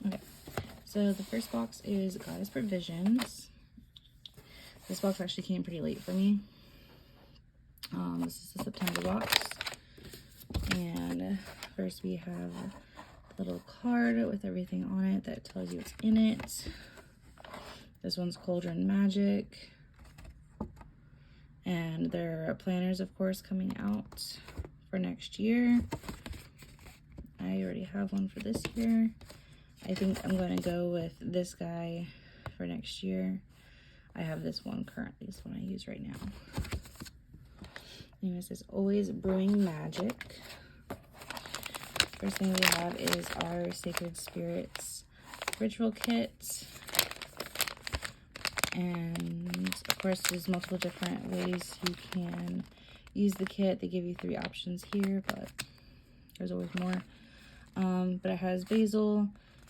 Okay, so the first box is Goddess Provisions. This box actually came pretty late for me. This is the September box. And first we have a little card with everything on it that tells you what's in it. This one's Cauldron Magic. And there are planners, of course, coming out for next year. I already have one for this year. I think I'm going to go with this guy for next year. I have this one currently, this one I use right now. And it says Always Brewing Magic. First thing we have is our Sacred Spirits Ritual Kit. And of course, there's multiple different ways you can use the kit. They give you 3 options here, but there's always more. But it has basil,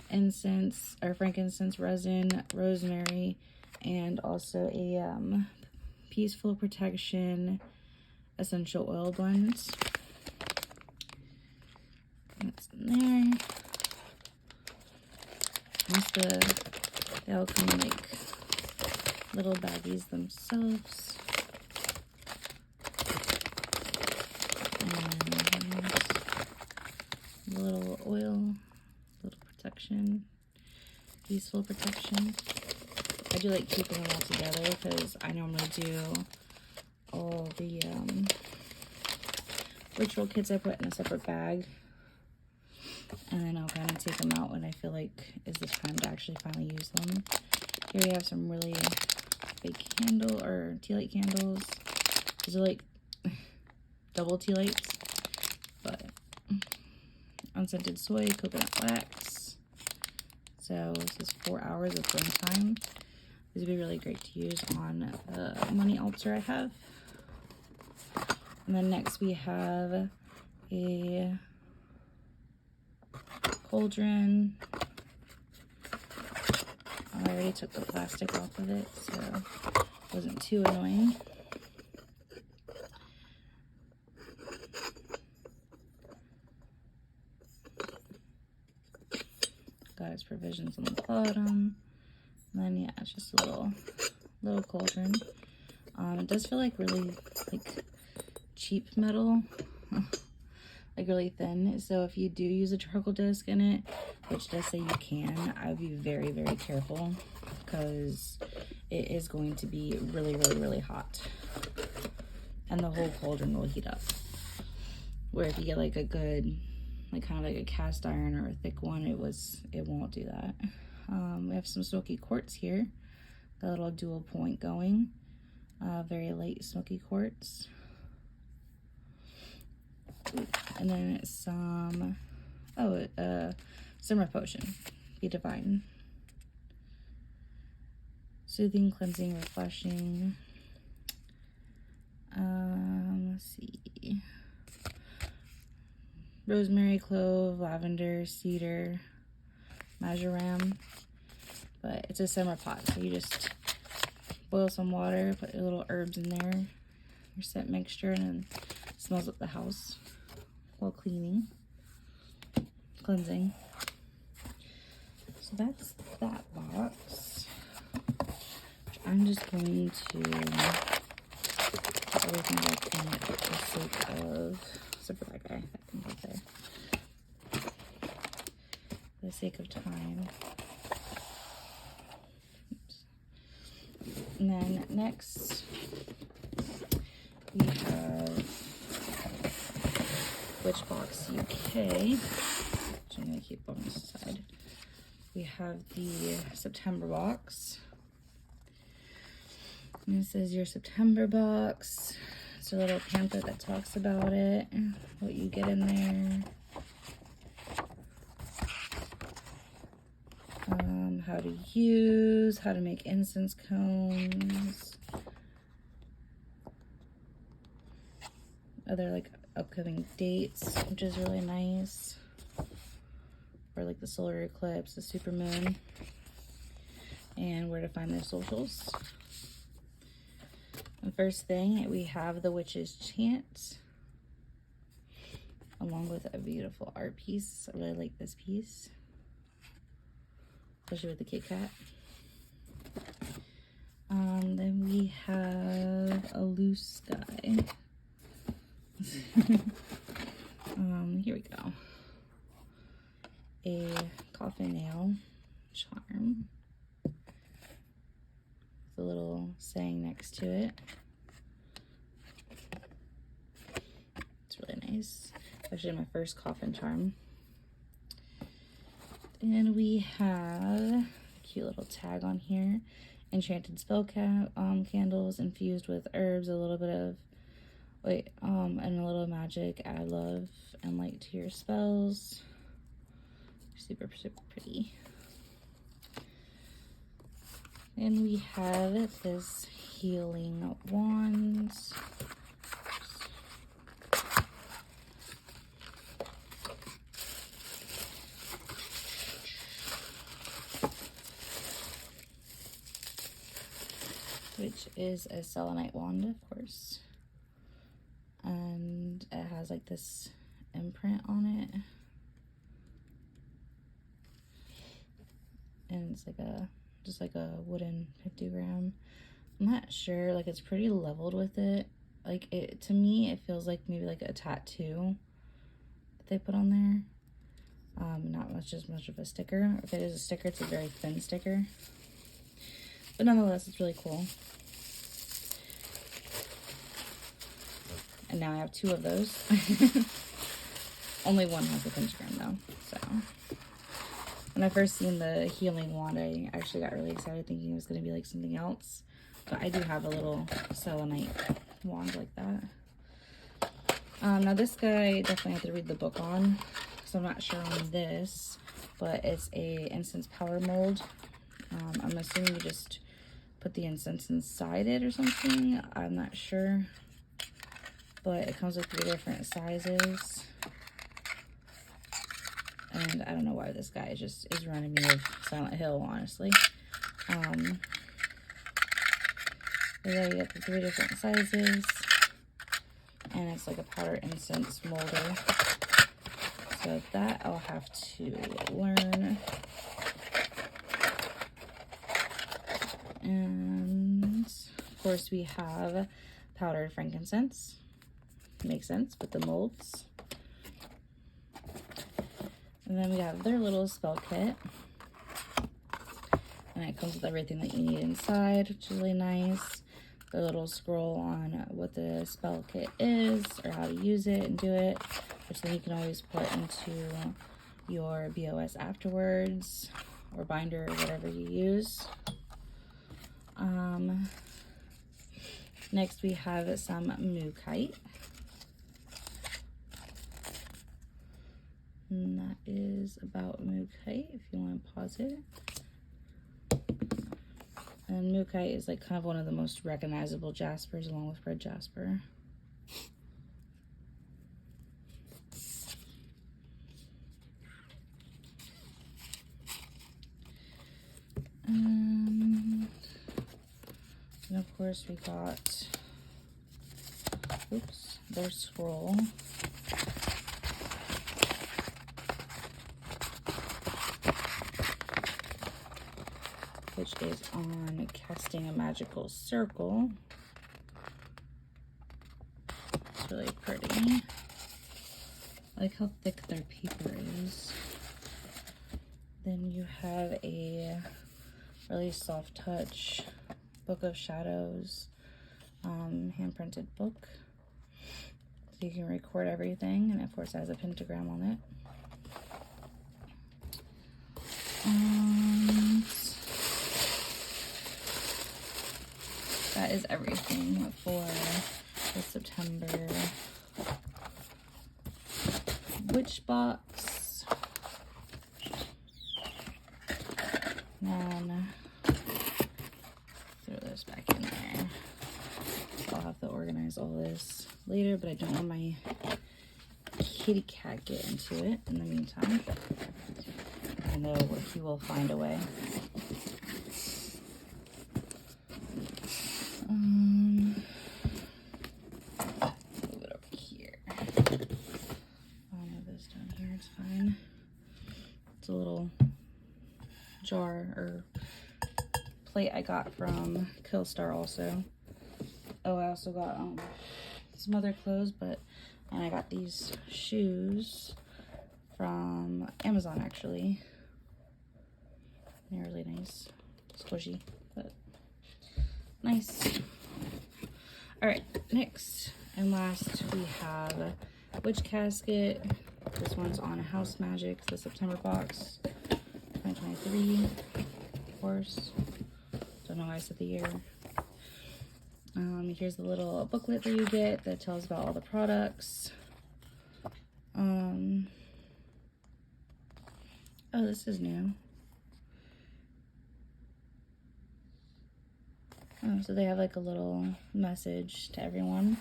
incense, or frankincense resin, rosemary, and also a peaceful protection essential oil blend. That's in there. They all come in like little baggies themselves. And a little oil, little protection, peaceful protection. I do like keeping them all together because I normally do all the ritual kits I put in a separate bag. And then I'll kind of take them out when I feel like is the time to actually finally use them. Here we have some really big candle or tea light candles. These are like double tea lights, but unscented soy, coconut wax. So this is 4 hours of burn time. These would be really great to use on the money altar I have. And then next we have a cauldron. I already took the plastic off of it, so it wasn't too annoying. Got its provisions on the bottom. And then yeah, it's just a little cauldron. It does feel like really like cheap metal. Like really thin. So if you do use a charcoal disc in it, which does say you can, I would be very, very careful because it is going to be really, really, really hot. And the whole cauldron will heat up. Where if you get like a good, like kind of like a cast iron or a thick one, it won't do that. We have some smoky quartz here. The little dual point going. Very light smoky quartz. And then some, Summer Potion, Be Divine. Soothing, cleansing, refreshing. Let's see. Rosemary, clove, lavender, cedar, marjoram. But it's a summer pot, so you just boil some water, put your little herbs in there, your scent mixture, and then it smells up the house while cleaning, cleansing. So that's that box. I'm just going to put everything back in it for the sake of, except for that guy, that can go there. For the sake of time. Oops. And then next, we have Switchbox UK, which I'm going to keep on this side. We have the September box. And it says your September box. It's a little pamphlet that talks about it, what you get in there. How to use, how to make incense cones. Other like upcoming dates, which is really nice. For like the solar eclipse, the super moon, and where to find their socials. The first thing, we have the Witch's Chant, along with a beautiful art piece. I really like this piece. especially with the Kit Kat. Then we have a loose guy. Here we go. A coffin nail charm. With a little saying next to it. It's really nice. Actually, my first coffin charm. And we have a cute little tag on here. Enchanted spell candles infused with herbs, a little bit of, and a little magic. Add love and light to your spells. Super, super pretty. And we have this healing wand. Which is a selenite wand, of course. And it has like this imprint on it. And it's like just like a wooden pictogram. I'm not sure, like it's pretty leveled with it. Like to me, it feels like maybe like a tattoo that they put on there. Not much of a sticker. If it is a sticker, it's a very thin sticker. But nonetheless, it's really cool. And now I have 2 of those. Only one has a pentagram though, so. When I first seen the healing wand, I actually got really excited thinking it was going to be like something else. But I do have a little selenite wand like that. Now this guy, I definitely have to read the book on. So I'm not sure on this, but it's a incense power mold. I'm assuming you just put the incense inside it or something. I'm not sure. But it comes with 3 different sizes. And I don't know why this guy just is running me of Silent Hill, honestly. But yeah, you get the 3 different sizes. And it's like a powder incense molder. So that I'll have to learn. And of course we have powdered frankincense. Makes sense with the molds. And then we have their little spell kit. And it comes with everything that you need inside, which is really nice. The little scroll on what the spell kit is or how to use it and do it, which then you can always put into your BOS afterwards or binder or whatever you use. Next we have some Mookite. And that is about Mookite, if you want to pause it. And Mookite is like kind of one of the most recognizable jaspers along with red jasper. And of course we got, their scroll. Which is on casting a magical circle. It's really pretty. I like how thick their paper is. Then you have a really soft touch Book of Shadows hand printed book. So you can record everything, and of course it has a pentagram on it. That is everything for the September Witchbox. Then throw this back in there. So I'll have to organize all this later, but I don't want my kitty cat get into it in the meantime. I know he will find a way. Move it over here. I'll move this down here, it's fine. It's a little jar or plate I got from Killstar also. Oh, I also got some other clothes, and I got these shoes from Amazon actually. They're really nice, squishy, but nice. All right, next and last we have Witch Casket. This one's on House Magic, the September box, 2023, of course. Don't know why I said the year. Here's the little booklet that you get that tells about all the products. Oh, this is new. Oh, so they have like a little message to everyone.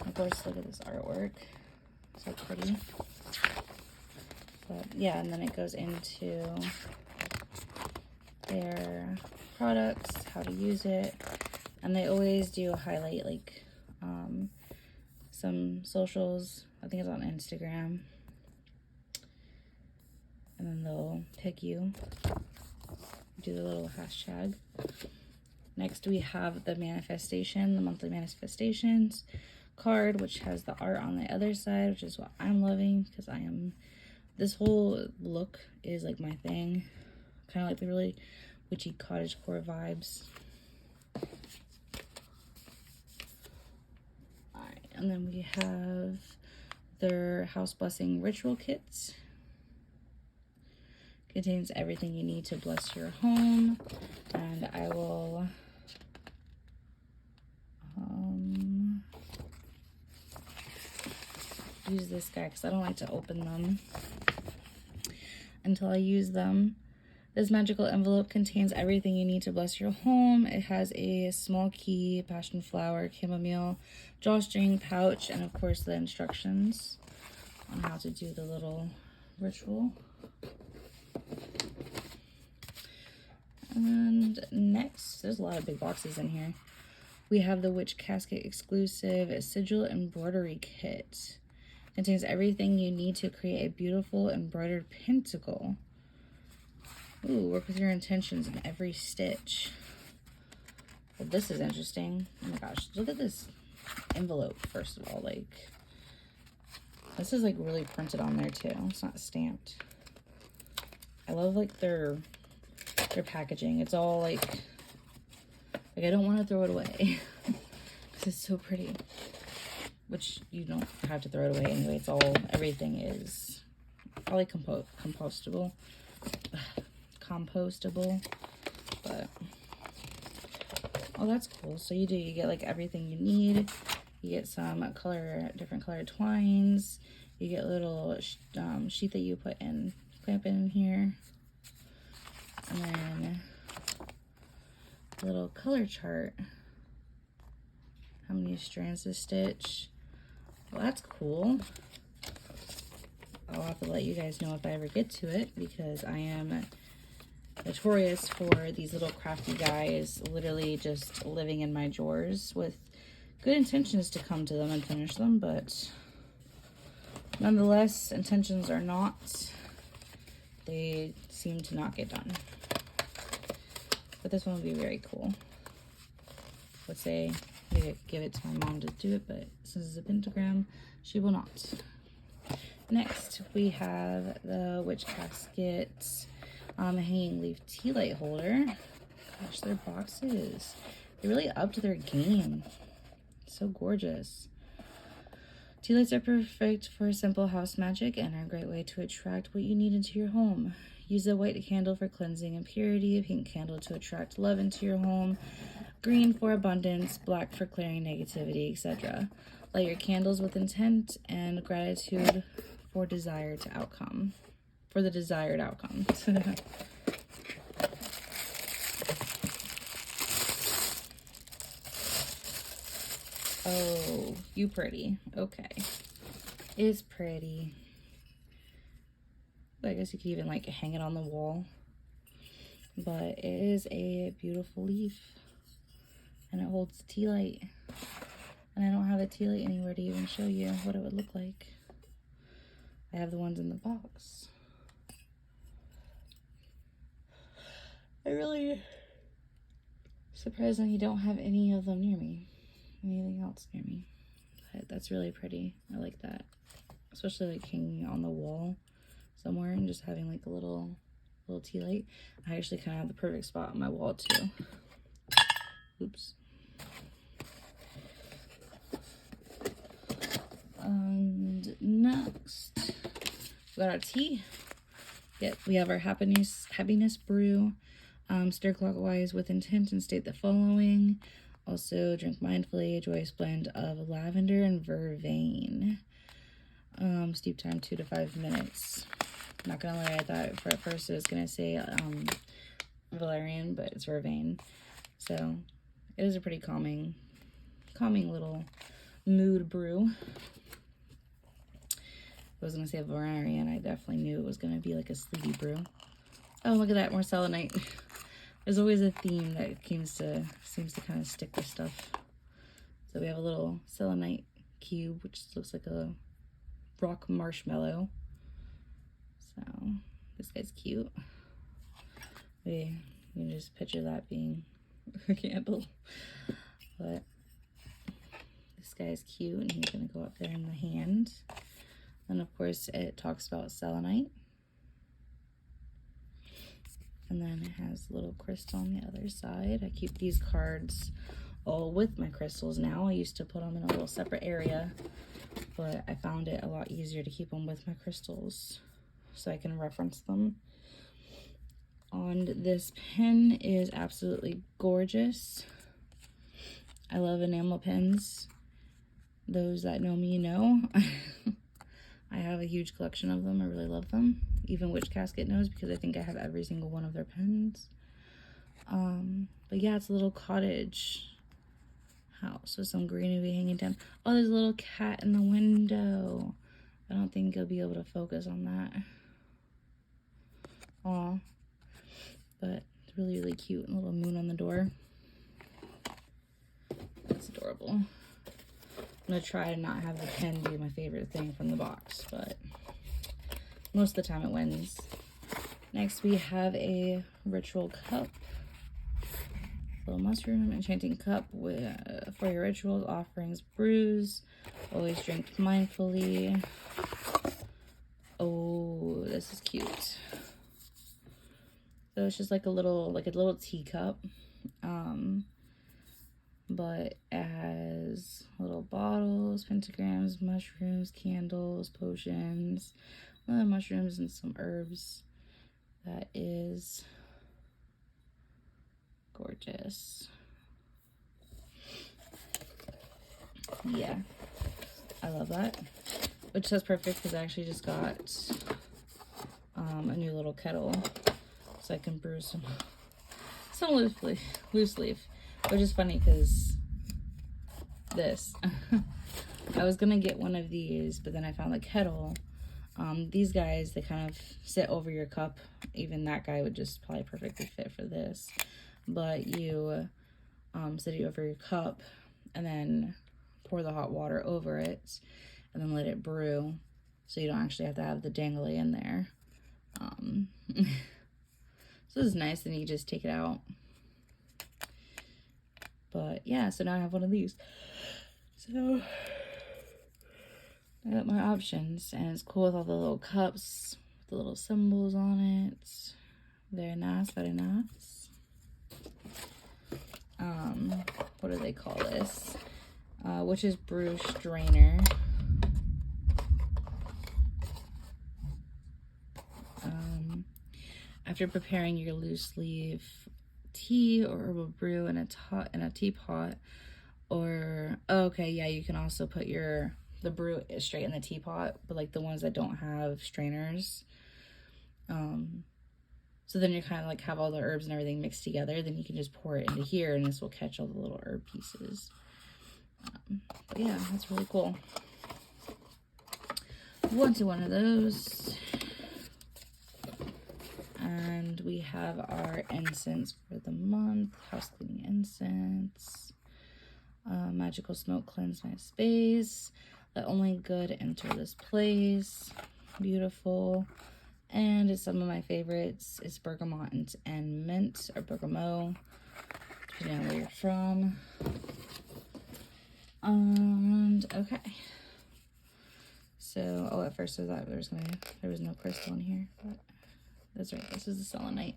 Of course, look at this artwork. So pretty. But yeah, and then it goes into their products, how to use it. And they always do highlight like some socials. I think it's on Instagram. And then they'll pick you. Do the little hashtag. Next we have the manifestation, the monthly manifestations card, which has the art on the other side, which is what I'm loving because this whole look is like my thing. Kind of like the really witchy cottagecore vibes. Alright, and then we have their house blessing ritual kits. Contains everything you need to bless your home. And I will use this guy because I don't like to open them until I use them. This magical envelope contains everything you need to bless your home. It has a small key, passion flower, chamomile, drawstring, pouch, and of course the instructions on how to do the little ritual. And next, there's a lot of big boxes in here. We have the Witch Casket exclusive sigil embroidery kit. Contains everything you need to create a beautiful embroidered pentacle. Ooh, work with your intentions in every stitch. Well, this is interesting. Oh my gosh, look at this envelope, first of all. Like, this is like really printed on there too. It's not stamped. I love like their packaging. It's all like I don't want to throw it away because it's so pretty. Which you don't have to throw it away anyway. It's all, everything is probably compostable. But oh, that's cool. So you get like everything you need. You get some different color twines. You get little sheet that you put in, clamp in here. And then a little color chart. How many strands to stitch. Well, that's cool. I'll have to let you guys know if I ever get to it because I am notorious for these little crafty guys literally just living in my drawers with good intentions to come to them and finish them, but nonetheless, intentions are not. They seem to not get done. But this one would be very cool. Let's say maybe give it to my mom to do it, but since it's a pentagram, she will not. Next, we have the Witch Casket hanging leaf tea light holder. Gosh, their boxes. They really upped their game. So gorgeous. Tea lights are perfect for simple house magic and are a great way to attract what you need into your home. Use a white candle for cleansing and purity, a pink candle to attract love into your home, green for abundance, black for clearing negativity, etc. Light your candles with intent and gratitude for the desired outcome. Oh, you pretty. Okay. It's pretty. I guess you could even like hang it on the wall. But it is a beautiful leaf. And it holds tea light. And I don't have a tea light anywhere to even show you what it would look like. I have the ones in the box. I really surprised that you don't have any of them near me. Anything else near me. But that's really pretty. I like that. Especially like hanging on the wall somewhere and just having like a little tea light. I actually kind of have the perfect spot on my wall too. Oops. And next, we got our tea. We have our happiness brew. Stir clockwise with intent and state the following. Also, drink mindfully, a joyous blend of lavender and vervain. Steep time 2 to 5 minutes. Not gonna lie, I thought at first it was gonna say valerian, but it's vervain. So it is a pretty calming little mood brew. If I was gonna say valerian, I definitely knew it was gonna be like a sleepy brew. Oh, look at that, more selenite. There's always a theme that seems to kind of stick with stuff. So we have a little selenite cube, which looks like a rock marshmallow. So this guy's cute. You can just picture that being a candle. But this guy's cute, and he's gonna go up there in the hand. And of course, it talks about selenite. And then it has a little crystal on the other side. I keep these cards all with my crystals now. I used to put them in a little separate area, but I found it a lot easier to keep them with my crystals so I can reference them. And this pen is absolutely gorgeous. I love enamel pens. Those that know me know. I have a huge collection of them. I really love them. Even Witch Casket knows, because I think I have every single one of their pens. But yeah, it's a little cottage house with some greenery hanging down. Oh, there's a little cat in the window. I don't think you'll be able to focus on that. Aw. But it's really, really cute. A little moon on the door. That's adorable. I'm gonna try to not have the pen be my favorite thing from the box, but most of the time it wins. Next we have a ritual cup. Little mushroom enchanting cup for your rituals, offerings, brews. Always drink mindfully. Oh, this is cute. So it's just like a little teacup. But it has little bottles, pentagrams, mushrooms, candles, potions, mushrooms, and some herbs. That is gorgeous. Yeah, I love that. Which is perfect because I actually just got a new little kettle, so I can brew some loose leaf. Which is funny because this, I was gonna get one of these, but then I found the kettle. These guys, they kind of sit over your cup. Even that guy would just probably perfectly fit for this. But you sit it over your cup and then pour the hot water over it and then let it brew, so you don't actually have to have the dangly in there. So this is nice, and you just take it out. But yeah, so now I have one of these. So I got my options, and it's cool with all the little cups, with the little symbols on it. Very nice, very nice. What do they call this? Witch's Brew Strainer. After preparing your loose leaf tea or herbal brew in a teapot, or okay, yeah, you can also put the brew straight in the teapot, but like the ones that don't have strainers, so then you kind of like have all the herbs and everything mixed together, then you can just pour it into here and this will catch all the little herb pieces. But yeah, that's really cool. Wanted one of those. And we have our incense for the month. House cleaning incense. Magical smoke cleanse my space. Let only good enter this place. Beautiful. And it's some of my favorites. It's bergamot and mint, or bergamot, depending on where you're from. And okay. So, oh, at first I thought there was no crystal in here, but that's right. This is the selenite.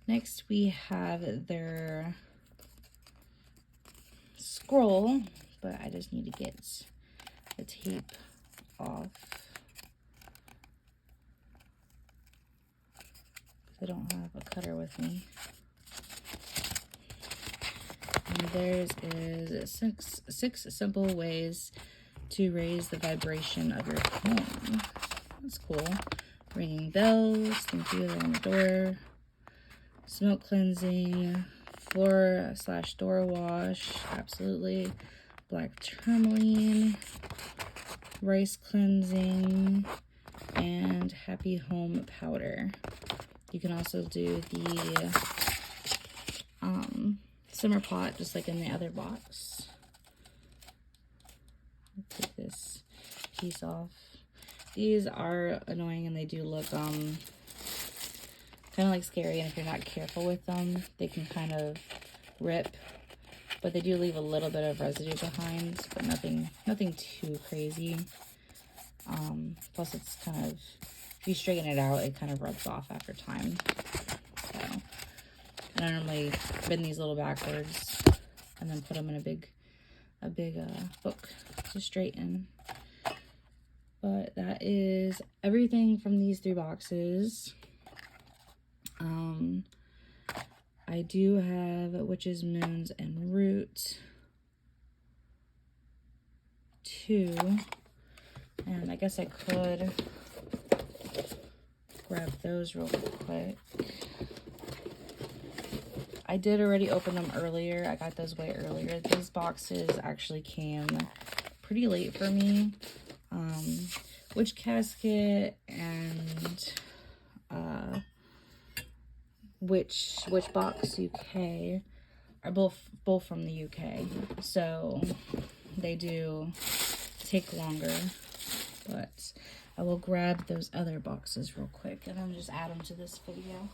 Next, we have their scroll, but I just need to get the tape off. I don't have a cutter with me. And theirs is six simple ways to raise the vibration of your home. That's cool. Ringing bells, thank you, they're on the door. Smoke cleansing, floor/door wash, absolutely. Black tourmaline, rice cleansing, and happy home powder. You can also do the simmer pot, just like in the other box. Take this piece off. These are annoying and they do look kind of like scary, and if you're not careful with them, they can kind of rip, but they do leave a little bit of residue behind, but nothing too crazy. Plus it's kind of, if you straighten it out, it kind of rubs off after time. So, and I normally bend these little backwards and then put them in a big book to straighten. But that is everything from these 3 boxes. I do have Witches, Moons, and Root 2. And I guess I could grab those real quick. I did already open them earlier. I got those way earlier. These boxes actually came pretty late for me. Witch Casket and Switchbox UK are both from the UK, so they do take longer. But I will grab those other boxes real quick and then just add them to this video.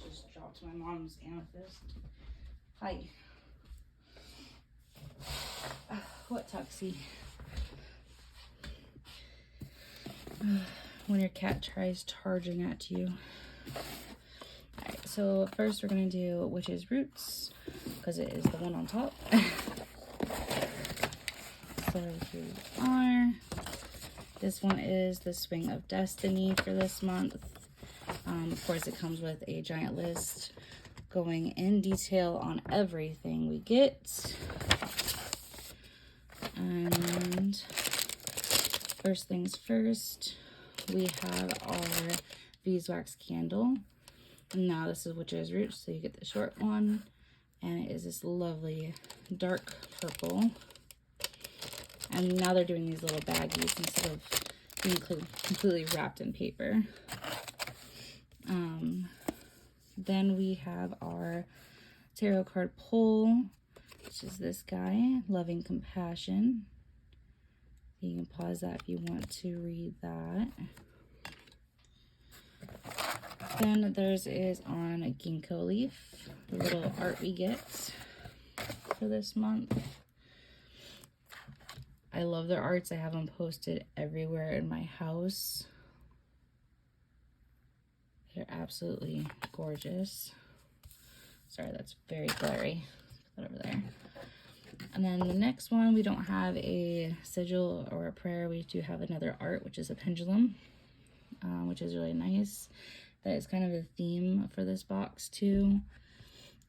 Just dropped my mom's amethyst. Hi. What tuxie? When your cat tries charging at you. Alright, so first we're going to do Witch's Roots, because it is the one on top. So here we are. This one is the Swing of Destiny for this month. Of course, it comes with a giant list going in detail on everything we get. And first things first, we have our beeswax candle. Now this is Witch's Roots, so you get the short one, and it is this lovely dark purple. And now they're doing these little baggies instead of being completely wrapped in paper. Then we have our tarot card pull, which is this guy, Loving Compassion. You can pause that if you want to read that. Then theirs is on a ginkgo leaf, the little art we get for this month. I love their arts. I have them posted everywhere in my house. They're absolutely gorgeous. Sorry, that's very glary. Put that over there. And then the next one, we don't have a sigil or a prayer. We do have another art, which is a pendulum, which is really nice. That is kind of the theme for this box too.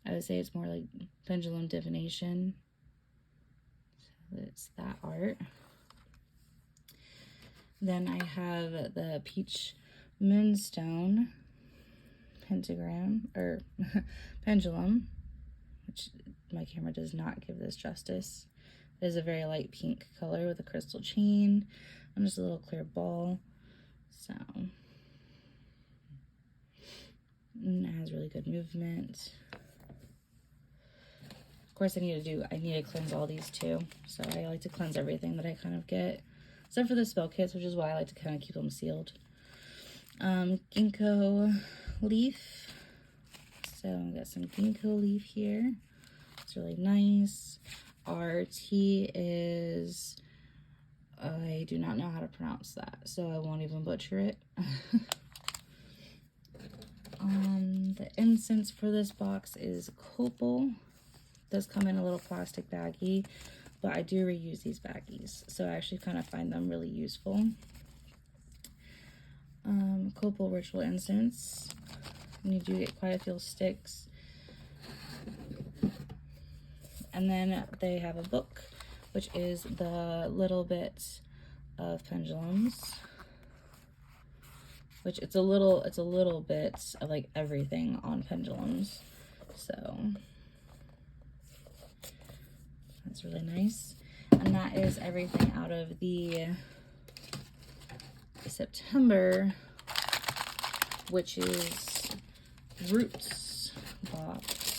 I would say it's more like pendulum divination. So it's that art. Then I have the peach moonstone pentagram or pendulum, which my camera does not give this justice. It is a very light pink color with a crystal chain and just a little clear ball. So And it has really good movement. Of course, I need to cleanse all these too. So I like to cleanse everything that I kind of get, except for the spell kits, which is why I like to kind of keep them sealed. Ginkgo leaf. So I've got some ginkgo leaf here. It's really nice. Our tea is, I do not know how to pronounce that, so I won't even butcher it. The incense for this box is copal. It does come in a little plastic baggie, but I do reuse these baggies, so I actually kind of find them really useful. Copal ritual incense, and you do get quite a few sticks. And then they have a book, which is the little bit of pendulums, which it's a little bit of like everything on pendulums. So that's really nice. And that is everything out of the September Witches Roots box.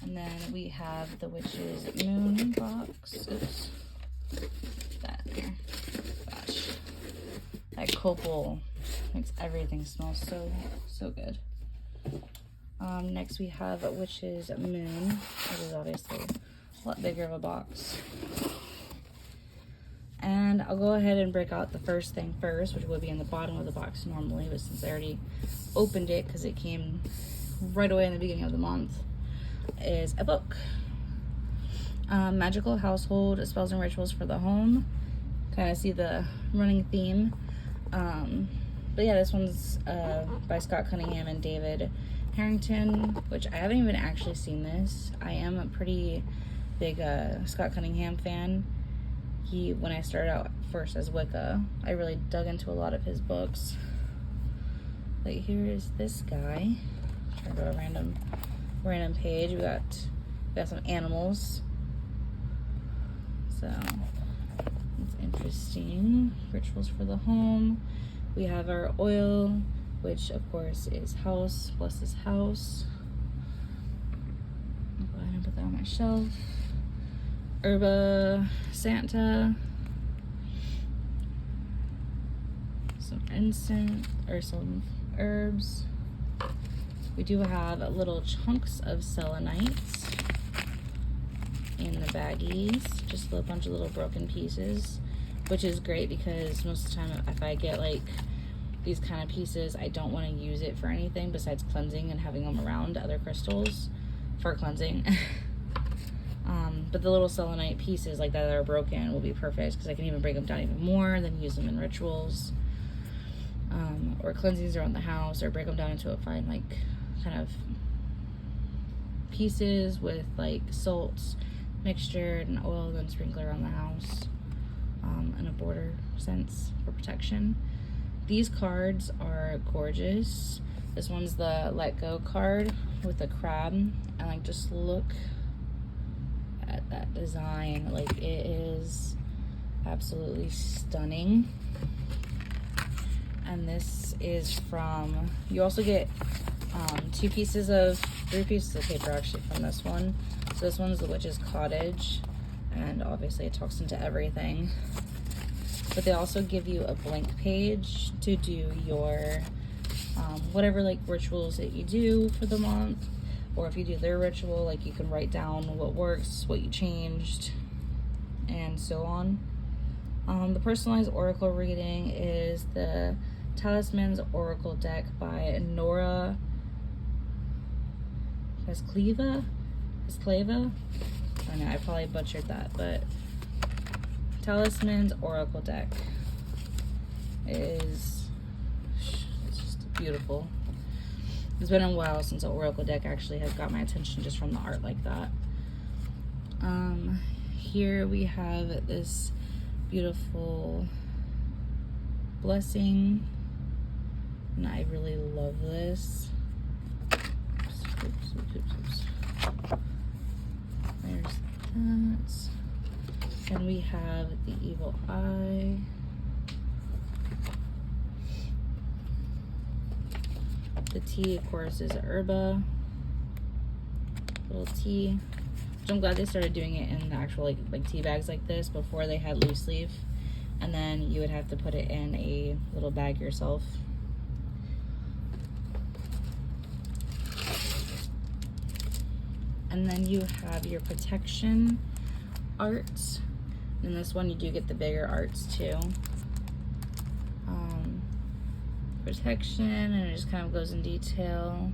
And then we have the Witches Moon box. Oops. That there. Gosh. That copal makes everything smell so good. Next we have Witches Moon, which is obviously a lot bigger of a box. And I'll go ahead and break out the first thing first, which would be in the bottom of the box normally, but since I already opened it because it came right away in the beginning of the month, is a book. Magical Household Spells and Rituals for the Home. Kind of see the running theme. But yeah, this one's by Scott Cunningham and David Harrington, which I haven't even actually seen this. I am a pretty big Scott Cunningham fan. When I started out first as Wicca, I really dug into a lot of his books. But here is this guy. Try to go to a random page. We got some animals. So it's interesting. Rituals for the home. We have our oil, which of course is house. Bless this house. I'll go ahead and put that on my shelf. Herba Santa, some incense or some herbs. We do have little chunks of selenites in the baggies, just a bunch of little broken pieces, which is great because most of the time if I get like these kind of pieces, I don't want to use it for anything besides cleansing and having them around other crystals for cleansing. But the little selenite pieces like that are broken will be perfect because I can even break them down even more, then use them in rituals, or cleansings around the house, or break them down into a fine like kind of pieces with like salts mixture and oil, then sprinkle around the house in a border sense for protection. These cards are gorgeous. This one's the Let Go card with a crab, and like just look at that design. Like it is absolutely stunning. And this is from, you also get 3 pieces of paper actually from this one. So this one's the Witch's Cottage, and obviously it talks into everything. But they also give you a blank page to do your whatever like rituals that you do for the month, or if you do their ritual, like you can write down what works, what you changed, and so on. The personalized oracle reading is the Talisman's Oracle deck by Nora Escleva. I know I probably butchered that, but Talisman's Oracle deck is, it's just beautiful. It's been a while since an Oracle deck actually has got my attention just from the art like that. Here we have this beautiful blessing, and I really love this. Oops. There's that. And we have the evil eye. The tea, of course, is herba. Little tea. Which I'm glad they started doing it in the actual like tea bags like this. Before they had loose leaf. And then you would have to put it in a little bag yourself. And then you have your protection arts. And this one you do get the bigger arts too. Protection, and it just kind of goes in detail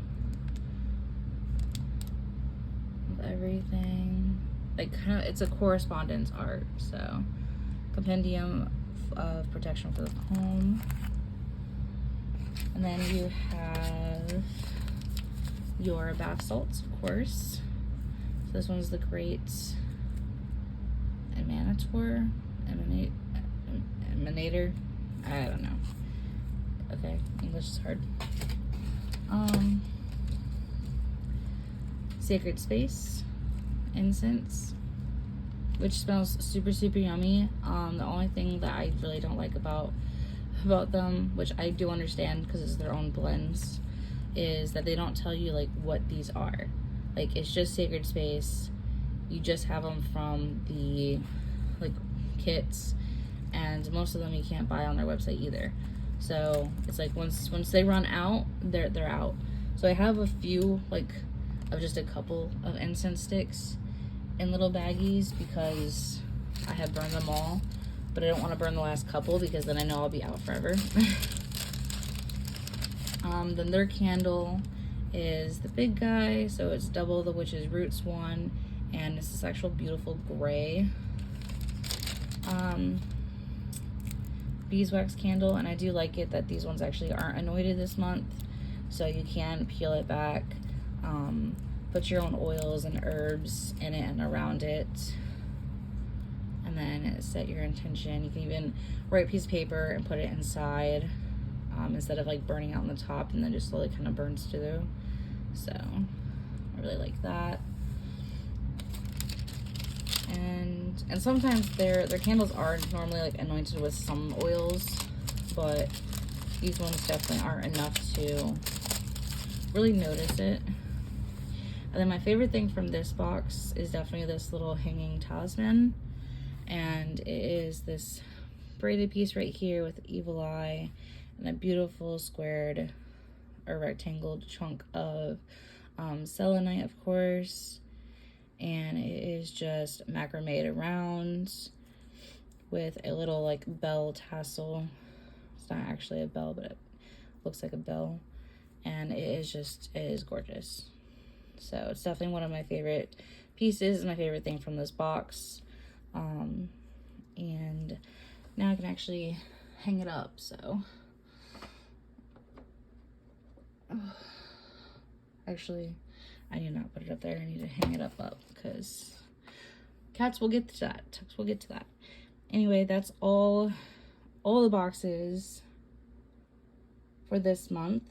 of everything. Like kind of, it's a correspondence art. So compendium of protection for the home. And then you have your bath salts, of course. So this one's the Great Emanator. Emanator. I don't know. Okay, English is hard. Sacred Space incense, which smells super yummy. The only thing that I really don't like about them, which I do understand because it's their own blends, is that they don't tell you like what these are. Like, it's just Sacred Space. You just have them from the like kits, and most of them you can't buy on their website either. So it's like once they run out, they're out. So I have a few, like, of just a couple of incense sticks in little baggies because I have burned them all, but I don't want to burn the last couple because then I know I'll be out forever. Then their candle is the big guy, so it's double the Witch's Roots one, and it's this actual beautiful gray beeswax candle. And I do like it that these ones actually aren't anointed this month, so you can peel it back, put your own oils and herbs in it and around it, and then set your intention. You can even write a piece of paper and put it inside, instead of like burning out on the top and then just slowly kind of burns through. So I really like that. And sometimes their candles are normally like anointed with some oils, but these ones definitely aren't enough to really notice it. And then my favorite thing from this box is definitely this little hanging talisman, and it is this braided piece right here with evil eye and a beautiful squared or rectangled chunk of selenite, of course. And it is just macrameed around with a little like bell tassel. It's not actually a bell, but it looks like a bell. And it is gorgeous. So it's definitely one of my favorite pieces, my favorite thing from this box. And now I can actually hang it up. So actually, I need not put it up there. I need to hang it up because cats will get to that. Tucks will get to that. Anyway, that's all the boxes for this month.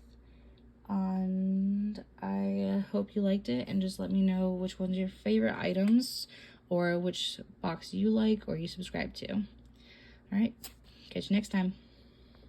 And I hope you liked it, and just let me know which one's your favorite items or which box you like or you subscribe to. All right, catch you next time.